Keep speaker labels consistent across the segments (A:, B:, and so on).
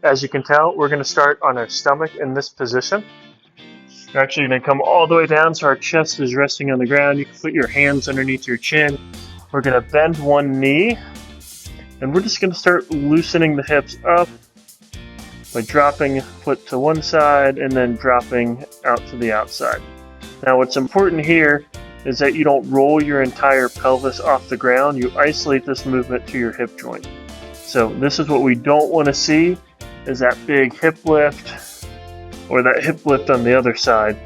A: as you can tell, we're going to start on our stomach in this position. You're actually going to come all the way down so our chest is resting on the ground. You can put your hands underneath your chin. We're going to bend one knee, and we're just going to start loosening the hips up by dropping foot to one side and then dropping out to the outside. Now what's important here is that you don't roll your entire pelvis off the ground. You isolate this movement to your hip joint. So this is what we don't want to see, is that big hip lift or that hip lift on the other side.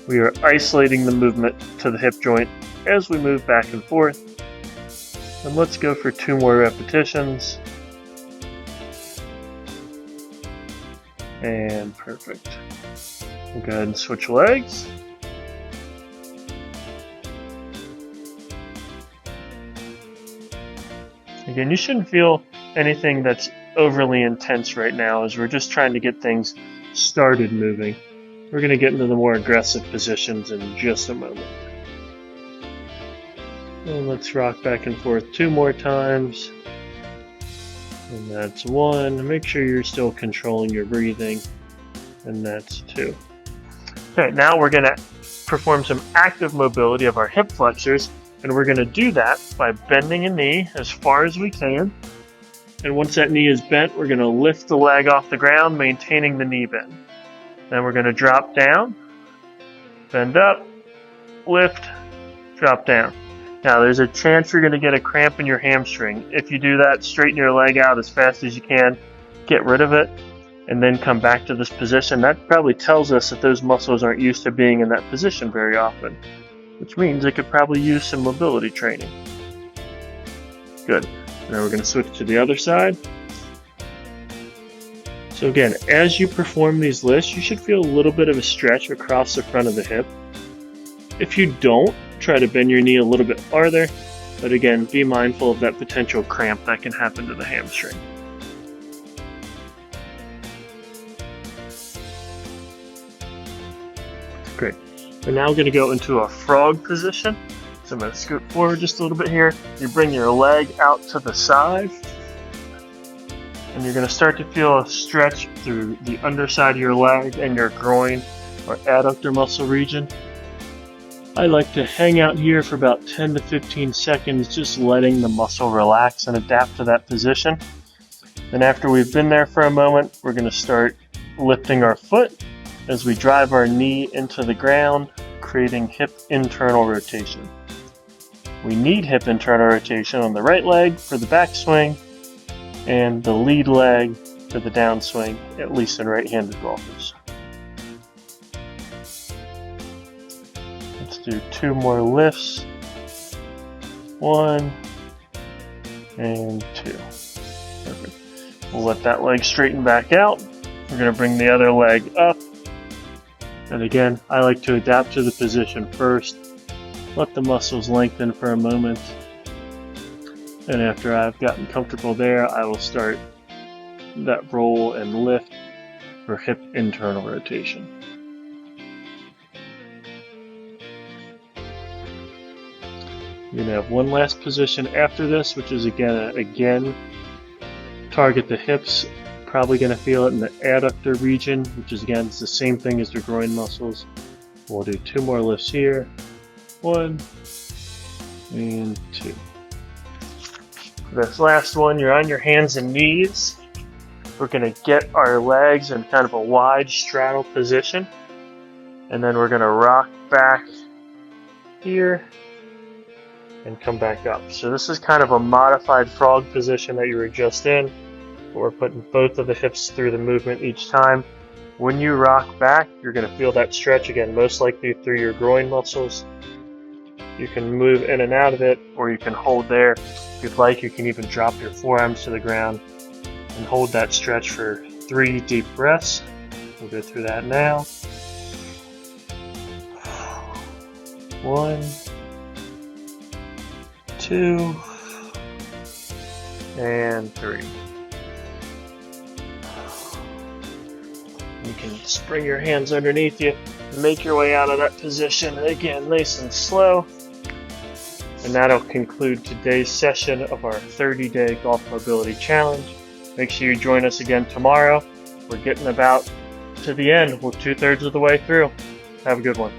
A: We are isolating the movement to the hip joint as we move back and forth. And let's go for 2 more repetitions. And perfect. We'll go ahead and switch legs. Again, you shouldn't feel anything that's overly intense right now, as we're just trying to get things started moving. We're going to get into the more aggressive positions in just a moment. And let's rock back and forth 2 more times. And that's 1. Make sure you're still controlling your breathing. And that's 2. Okay, now we're going to perform some active mobility of our hip flexors. And we're going to do that by bending a knee as far as we can. And once that knee is bent, we're going to lift the leg off the ground, maintaining the knee bend. Then we're going to drop down, bend up, lift, drop down. Now there's a chance you're going to get a cramp in your hamstring. If you do that, straighten your leg out as fast as you can, get rid of it, and then come back to this position. That probably tells us that those muscles aren't used to being in that position very often, which means they could probably use some mobility training. Good. Now we're going to switch to the other side. So again, as you perform these lifts, you should feel a little bit of a stretch across the front of the hip. If you don't, try to bend your knee a little bit farther, but again, be mindful of that potential cramp that can happen to the hamstring. Great. We're now going to go into a frog position. So I'm going to scoot forward just a little bit here. You bring your leg out to the side, and you're going to start to feel a stretch through the underside of your leg and your groin or adductor muscle region. I like to hang out here for about 10 to 15 seconds, just letting the muscle relax and adapt to that position. Then after we've been there for a moment, we're going to start lifting our foot as we drive our knee into the ground, creating hip internal rotation. We need hip internal rotation on the right leg for the backswing and the lead leg for the downswing, at least in right-handed golfers. Let's do 2 more lifts. 1 and 2. Perfect. We'll let that leg straighten back out. We're going to bring the other leg up. And again, I like to adapt to the position first. Let the muscles lengthen for a moment. And after I've gotten comfortable there, I will start that roll and lift for hip internal rotation. You're going to have one last position after this, which is again target the hips. Probably going to feel it in the adductor region, which is again, it's the same thing as the groin muscles. We'll do 2 more lifts here. 1 and 2. For this last one, you're on your hands and knees. We're going to get our legs in kind of a wide straddle position, and then we're going to rock back here and come back up. So this is kind of a modified frog position that you were just in. We're putting both of the hips through the movement each time. When you rock back, you're going to feel that stretch again, most likely through your groin muscles. You can move in and out of it, or you can hold there. If you'd like, you can even drop your forearms to the ground and hold that stretch for 3 deep breaths. We'll go through that now. 1, 2, and 3. You can spring your hands underneath you and make your way out of that position. Again, nice and slow. And that'll conclude today's session of our 30-day Golf Mobility Challenge. Make sure you join us again tomorrow We're getting about to the end. We're 2/3 of the way through. Have a good one.